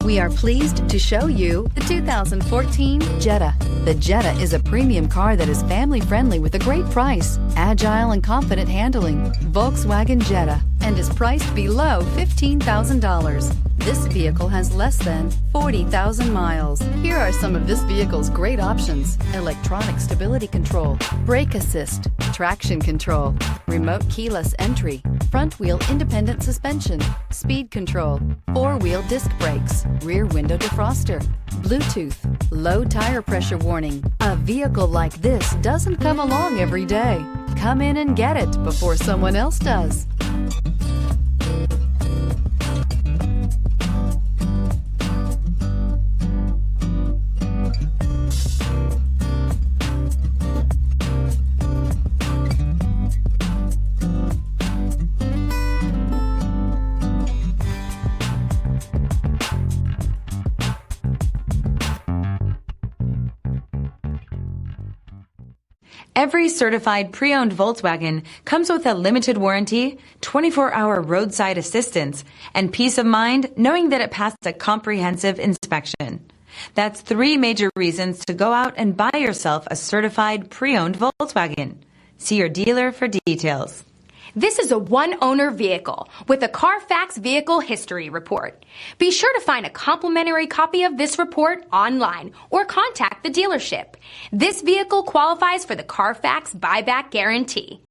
We are pleased to show you the 2014 Jetta. The Jetta is a premium car that is family-friendly with a great price, agile and confident handling. Volkswagen Jetta, and is priced below $15,000. This vehicle has less than 40,000 miles. Here are some of this vehicle's great options: electronic stability control, brake assist, traction control, remote keyless entry, front wheel independent suspension, speed control, four-wheel disc brakes, rear window defroster, Bluetooth, low tire pressure warning. A vehicle like this doesn't come along every day. Come in and get it before someone else does. Every certified pre-owned Volkswagen comes with a limited warranty, 24-hour roadside assistance, and peace of mind knowing that it passed a comprehensive inspection. That's 3 major reasons to go out and buy yourself a certified pre-owned Volkswagen. See your dealer for details. This is a one-owner vehicle with a CARFAX Vehicle History Report. Be sure to find a complimentary copy of this report online or contact the dealership. This vehicle qualifies for the CARFAX Buyback Guarantee.